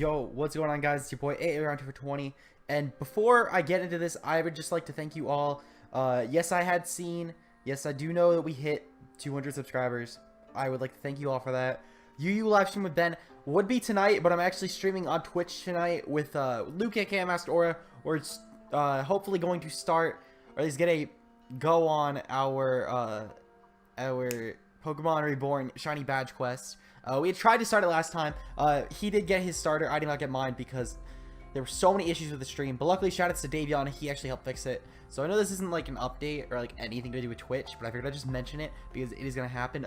Yo, what's going on, guys? It's your boy around2for20, and before I get into this, I would just like to thank you all. Yes, I do know that we hit 200 subscribers. I would like to thank you all for that. UU live stream with Ben would be tonight, but I'm actually streaming on Twitch tonight with Luke aka Master Aura. We're hopefully going to start, or at least get a go on our Pokemon Reborn Shiny Badge quest. We had tried to start it last time. He did get his starter. I did not get mine because there were so many issues with the stream. But luckily, shoutouts to Davion. He actually helped fix it. So I know this isn't like an update or like anything to do with Twitch, but I figured I'd just mention it because it is going to happen.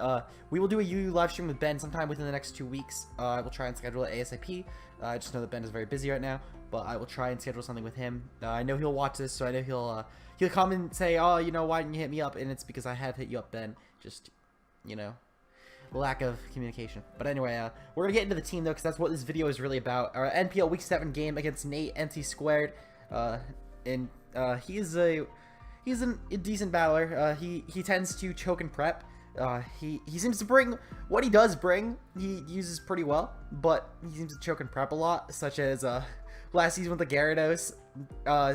We will do a UU live stream with Ben sometime within the next 2 weeks. I will try and schedule it ASAP. I just know that Ben is very busy right now, but I will try and schedule something with him. I know he'll watch this, so I know he'll come and say, oh, you know, why didn't you hit me up? And it's because I have hit you up, Ben. Just, you know, lack of communication. But anyway, we're gonna get into the team though, because that's what this video is really about. Our NPL Week 7 game against Nate NC Squared, and he's a decent battler. He tends to choke and prep. He seems to bring what he does bring. He uses pretty well, but he seems to choke and prep a lot, such as last season with the Gyarados,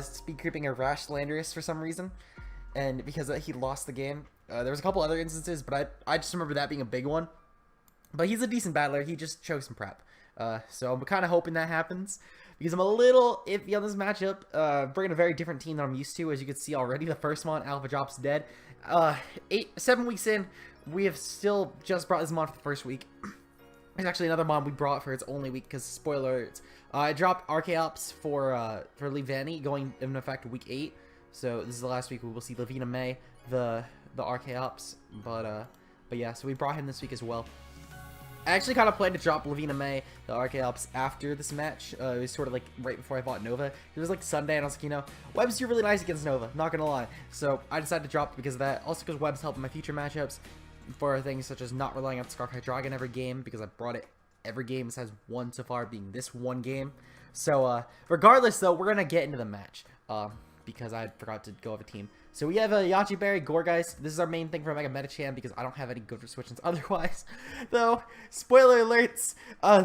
speed creeping a Rash Landorus for some reason, and because he lost the game. There was a couple other instances, but I just remember that being a big one. But he's a decent battler. He just chokes and prep. So I'm kind of hoping that happens because I'm a little iffy on this matchup. Bringing a very different team than I'm used to, as you can see already. The first mon, Alpha Drop's dead. 7 weeks in, we have still just brought this mon for the first week. There's actually another mon we brought for its only week because, spoiler alerts, I dropped Archeops for Levani going in effect week 8. So this is the last week we will see Lavina May, the Archeops, but yeah, so we brought him this week as well. I actually kind of planned to drop Lavina May, the Archeops, after this match. It was sort of like right before I fought Nova. It was like Sunday, and I was like, you know, Webb's do really nice against Nova, not gonna lie. So I decided to drop it because of that. Also because Webb's helping my future matchups for things such as not relying on Scarf Hydreigon every game, because I brought it every game besides one so far, being this one game. So regardless though, we're gonna get into the match. Because I forgot to go over team. So we have a Yachi Berry, Gourgeist. This is our main thing for Mega Metacham because I don't have any good switch-ins otherwise. Though, spoiler alerts,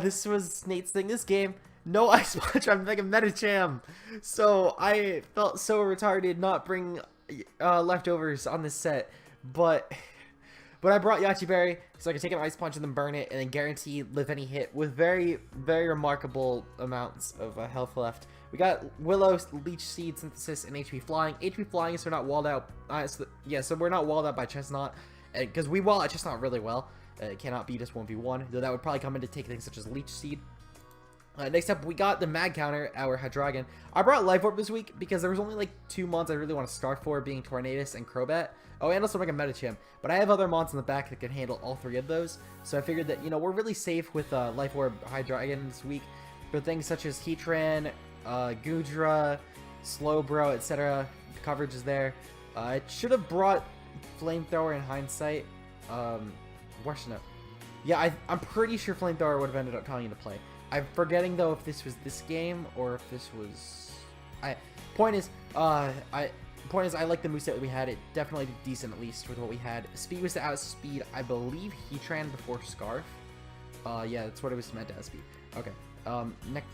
this was Nate's thing this game. No Ice Punch on Mega Metacham. So I felt so retarded not bring leftovers on this set. But I brought Yachi Berry so I could take an Ice Punch and then burn it and then guarantee live any hit with very, very remarkable amounts of health left. We got Willow, Leech Seed, Synthesis, and HP Flying. HP Flying is we're not walled out. So we're not walled out by Chestnut. Because we wall out Chestnut really well. It cannot beat us 1v1. Though that would probably come in to take things such as Leech Seed. Next up, we got the Mag Counter, our Hydreigon. I brought Life Orb this week because there was only like 2 mons I really want to start for, being Tornadus and Crobat. Oh, and also Mega Metacham. But I have other mons in the back that can handle all 3 of those. So I figured that, you know, we're really safe with Life Orb Hydreigon this week. For things such as Heatran, Goodra, Slowbro, etc. The coverage is there. I should have brought Flamethrower in hindsight. Where should I? Yeah, I'm pretty sure Flamethrower would have ended up coming into play. I'm forgetting though if this was this game or if this was. Point is, I like the moveset that we had. It definitely did decent, at least with what we had. Speed was to outspeed, I believe, Heatran before Scarf. Yeah, that's what it was meant to outspeed. Okay. Next.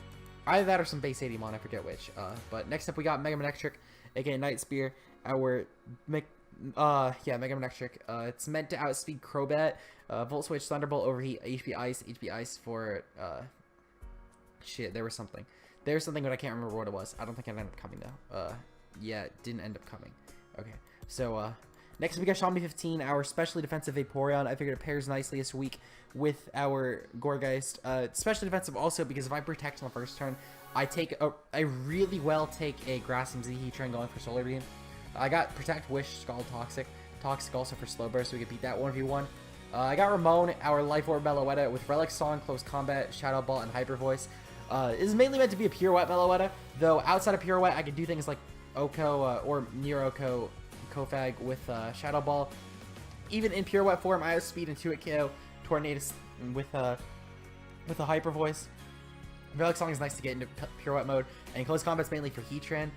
Either that or some base 80 mon, I forget which. But next up we got Mega Manectric, aka Night Spear. Our Mega Manectric. It's meant to outspeed Crobat. Volt Switch, Thunderbolt, Overheat, HP Ice for shit, there was something. There's something, but I can't remember what it was. I don't think it ended up coming though. Yeah, it didn't end up coming. Okay. So next we got Xiaomi 15, our specially defensive Vaporeon. I figured it pairs nicely this week with our Gourgeist. Specially defensive also because if I protect on the first turn, I really well take a Grass MZ Heatran going for Solar Beam. I got Protect, Wish, Scald, Toxic also for Slow Burst, so we could beat that 1v1. I got Ramon, our Life Orb Meloetta with Relic Song, Close Combat, Shadow Ball, and Hyper Voice. This is mainly meant to be a Pirouette Meloetta, though outside of Pirouette, I could do things like Oko or near Oko Kofag with Shadow Ball. Even in Pirouette form, I have Speed and 2-hit KO Tornadus with a Hyper Voice. Relic Song is nice to get into Pirouette mode, and Close Combat's mainly for Heatran.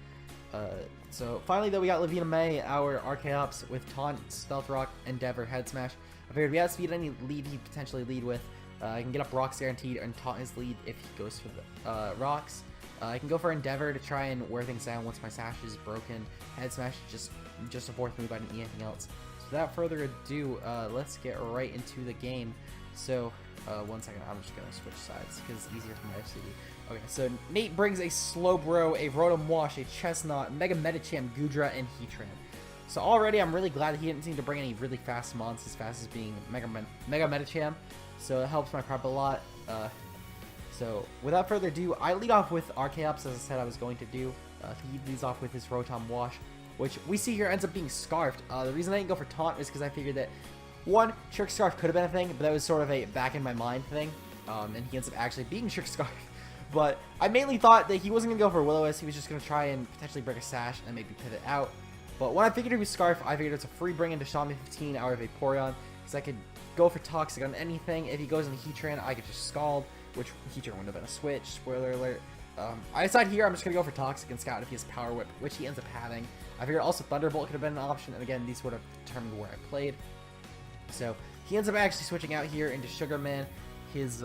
So finally, though, we got Lavina May, our Archeops with Taunt, Stealth Rock, Endeavor, Head Smash. I figured we outspeed any lead he'd potentially lead with. I can get up rocks guaranteed and taunt his lead if he goes for the rocks. I can go for Endeavor to try and wear things down once my sash is broken. Head smash just a fourth move. I didn't need anything else. So without further ado, let's get right into the game. So 1 second, I'm just gonna switch sides because it's easier for my FCD. Okay, so Nate brings a Slowbro, a Rotom Wash, a Chestnut, Mega Medicham, Goodra, and Heatran. So already I'm really glad he didn't seem to bring any really fast mons, as fast as being Mega Medicham. So it helps my prep a lot. So without further ado, I lead off with Archaeops, as I said I was going to do. He leads off with his Rotom Wash, which we see here ends up being Scarfed. The reason I didn't go for Taunt is because I figured that, one, Trick Scarf could have been a thing, but that was sort of a back in my mind thing. And he ends up actually being Trick Scarf. But I mainly thought that he wasn't going to go for Will-O-Wisp. He was just going to try and potentially break a Sash and maybe pivot out. But when I figured it was Scarf, I figured it's a free bring into Xiaomi 15 out of Vaporeon, because I could go for Toxic on anything. If he goes into Heatran, I could just Scald, which Heatran wouldn't have been a switch. Spoiler alert. I decide here I'm just going to go for Toxic and Scout if he has Power Whip, which he ends up having. I figured also Thunderbolt could have been an option, and again, these would have determined where I played. So he ends up actually switching out here into Sugarman, his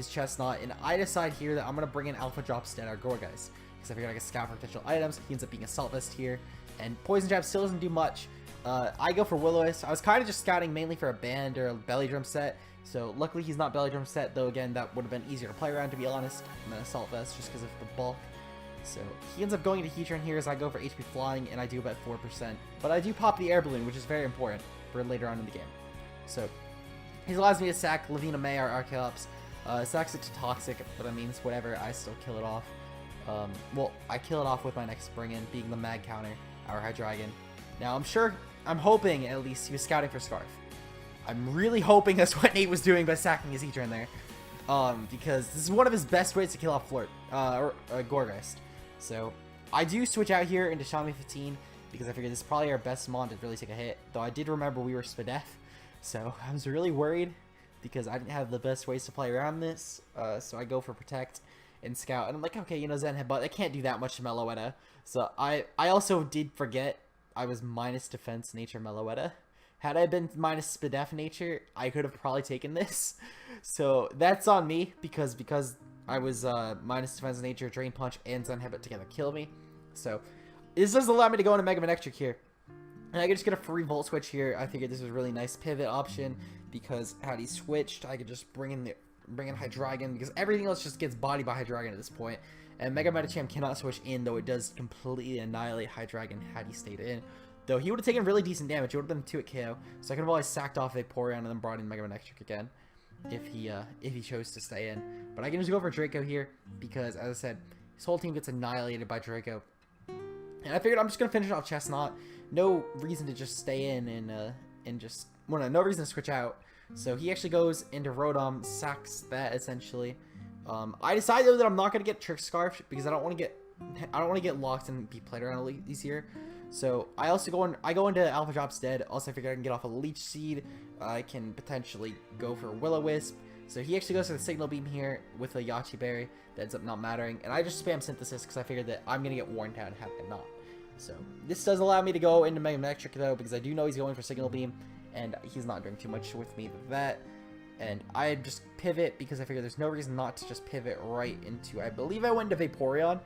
Chestnut, and I decide here that I'm going to bring in Alpha Drop instead of Gorgeist, because I figured I could scout for potential items. He ends up being Assault Vest here, and Poison Jab still doesn't do much. I go for Will-O-Wisp. I was kind of just scouting mainly for a Band or a Belly Drum set, so luckily he's not Belly Drum set, though again, that would have been easier to play around, to be honest, than Assault Vest, just because of the bulk. So he ends up going into Heatran here as I go for HP Flying, and I do about 4%. But I do pop the Air Balloon, which is very important for later on in the game. So he allows me to sack Lavina May, our Archaeops. Sacks it to Toxic, but I mean, it's whatever, I still kill it off. Well, I kill it off with my next bring-in, being the Mag Counter, our Hydreigon. Now, I'm hoping at least he was scouting for Scarf. I'm really hoping that's what Nate was doing by sacking his Heatran there. Because this is one of his best ways to kill off Gorgeist. So, I do switch out here into Xiaomi 15, because I figured this is probably our best mon to really take a hit. Though I did remember we were Spadef, so I was really worried, because I didn't have the best ways to play around this. So I go for Protect and Scout, and I'm like, okay, you know, Zen Headbutt, I can't do that much to Meloetta. So I also did forget I was minus Defense Nature Meloetta. Had I been minus Spadef Nature, I could have probably taken this. So that's on me, because I was minus Defense Nature, Drain Punch, and Zen Headbutt together kill me. So this does allow me to go into Mega Man Electric here. And I could just get a free Volt Switch here. I figured this was a really nice pivot option, because had he switched, I could just bring in Hydreigon, because everything else just gets bodied by Hydreigon at this point. And Mega Medicham cannot switch in, though it does completely annihilate Hydreigon had he stayed in. Though he would have taken really decent damage. It would have been 2 at KO. So I could have always sacked off Vaporeon and then brought in Mega Man Electric again, if he chose to stay in. But I can just go for Draco here, because as I said, his whole team gets annihilated by Draco. And I figured I'm just gonna finish off Chestnut. No reason to just stay in and just, well, no reason to switch out. So he actually goes into Rotom, sacks that essentially. I decided though that I'm not gonna get Trick Scarf, because I don't want to get locked and be played around easier. So I also go into Alpha Drop instead. Also, I figured I can get off a Leech Seed. I can potentially go for Will-O-Wisp. So he actually goes for the Signal Beam here with a Yachi Berry that ends up not mattering. And I just spam Synthesis because I figured that I'm going to get worn down had I not. So this does allow me to go into Mega Electric though, because I do know he's going for Signal Beam. And he's not doing too much with me with that. And I just pivot because I figure there's no reason not to just pivot right into, I believe I went into Vaporeon.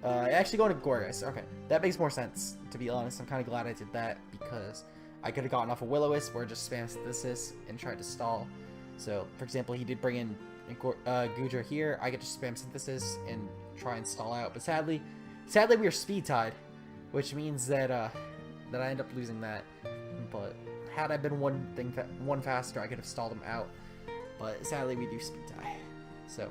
Actually going to Gorgeist. Okay, that makes more sense, to be honest. I'm kind of glad I did that, because I could have gotten off a Will-O-Wisp or just spam Synthesis and tried to stall. So, for example, he did bring in Goodra here. I could just spam Synthesis and try and stall out. But sadly we are speed tied, which means that that I end up losing that. But had I been one faster, I could have stalled him out. But sadly, we do speed tie. So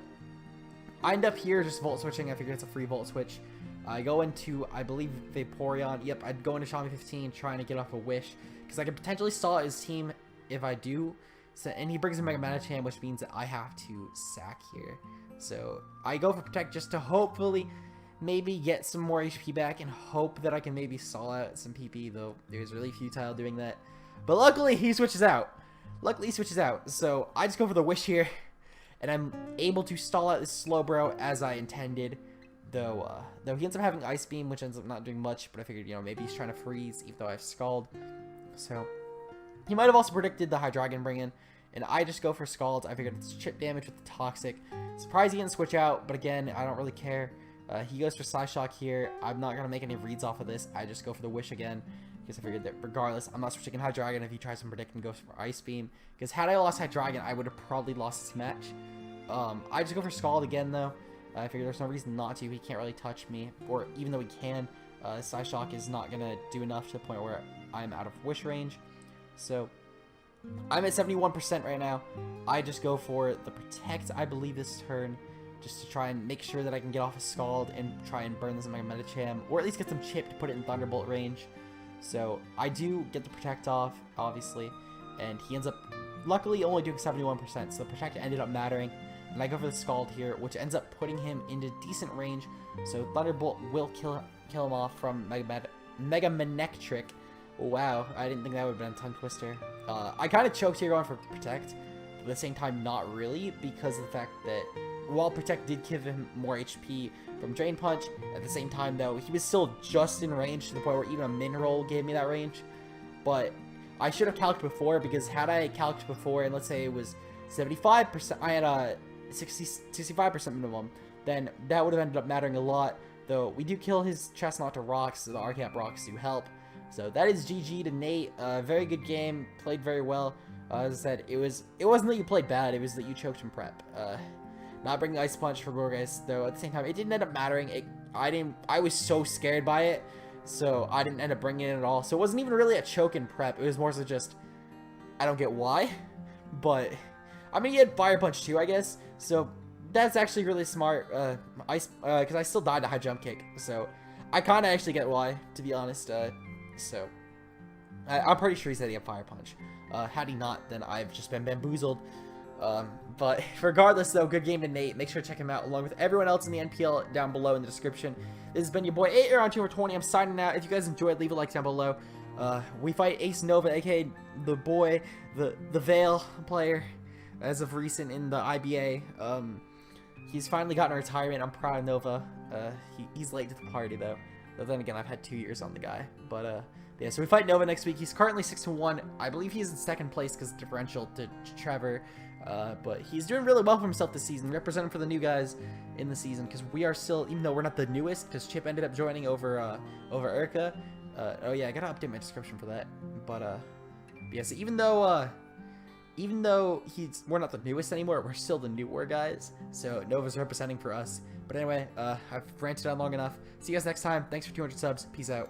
I end up here just Volt Switching. I figured it's a free Volt Switch. I go into, I believe, Vaporeon. Yep, I'd go into Xiaomi 15 trying to get off a Wish, because I could potentially stall out his team if I do. So, and he brings in Mega Medicham, which means that I have to sack here. So I go for Protect just to hopefully maybe get some more HP back and hope that I can maybe stall out some PP, though there's really futile doing that. But luckily, he switches out. So I just go for the Wish here, and I'm able to stall out this Slowbro as I intended. Though he ends up having Ice Beam, which ends up not doing much, but I figured, you know, maybe he's trying to freeze, even though I have Scald. So he might have also predicted the Hydreigon bring in, and I just go for Scald. I figured it's chip damage with the Toxic. Surprised he didn't switch out, but again, I don't really care. He goes for Psyshock here. I'm not going to make any reads off of this. I just go for the Wish again, because I figured that regardless, I'm not switching in Hydreigon if he tries to predict and goes for Ice Beam. Because had I lost Hydreigon, I would have probably lost this match. I just go for Scald again, though. I figured there's no reason not to. He can't really touch me, or even though he can, Psyshock is not going to do enough to the point where I'm out of Wish range. So I'm at 71% right now. I just go for the Protect, I believe, this turn, just to try and make sure that I can get off a Scald and try and burn this in my Medicham, or at least get some chip to put it in Thunderbolt range. So I do get the Protect off, obviously, and he ends up luckily only doing 71%, so the Protect ended up mattering, and I go for the Scald here, which ends up putting him into decent range, so Thunderbolt will kill him off from Mega Manectric. Wow, I didn't think that would have been a Tongue Twister. I kind of choked here going for Protect, but at the same time not really, because of the fact that while Protect did give him more HP from Drain Punch, at the same time though, he was still just in range to the point where even a Min Roll gave me that range. But I should have calced before, because had I calced before and let's say it was 75%, I had a 65% minimum, then that would have ended up mattering a lot. Though we do kill his Chestnut to Rocks, so the RCAP Rocks do help. So that is GG to Nate. Very good game, played very well. As I said, it wasn't that you played bad, it was that you choked in prep. Not bringing Ice Punch for Gorgas, though at the same time, it didn't end up mattering. I was so scared by it, so I didn't end up bringing it at all. So it wasn't even really a choke in prep, it was more so just, I don't get why, but, I mean, he had Fire Punch too, I guess, so that's actually really smart, because I still died to High Jump Kick, so I kind of actually get why, to be honest, so I'm pretty sure he said he had Fire Punch. Had he not, then I've just been bamboozled. But regardless, though, good game to Nate. Make sure to check him out along with everyone else in the NPL down below in the description. This has been your boy 8 around 220. I'm signing out. If you guys enjoyed, leave a like down below. We fight Ace Nova, aka the boy, the Veil player, as of recent in the IBA. He's finally gotten a retirement. I'm proud of Nova. He's late to the party though. But then again, I've had 2 years on the guy. But yeah, so we fight Nova next week. He's currently 6-1. I believe he's in second place because differential to Trevor. But he's doing really well for himself this season, representing for the new guys in the season, because we are still, even though we're not the newest, because Chip ended up joining over Urka. Oh yeah, I gotta update my description for that. But yeah, so even though we're not the newest anymore, we're still the newer guys. So Nova's representing for us. But anyway, I've ranted on long enough. See you guys next time. Thanks for 200 subs. Peace out.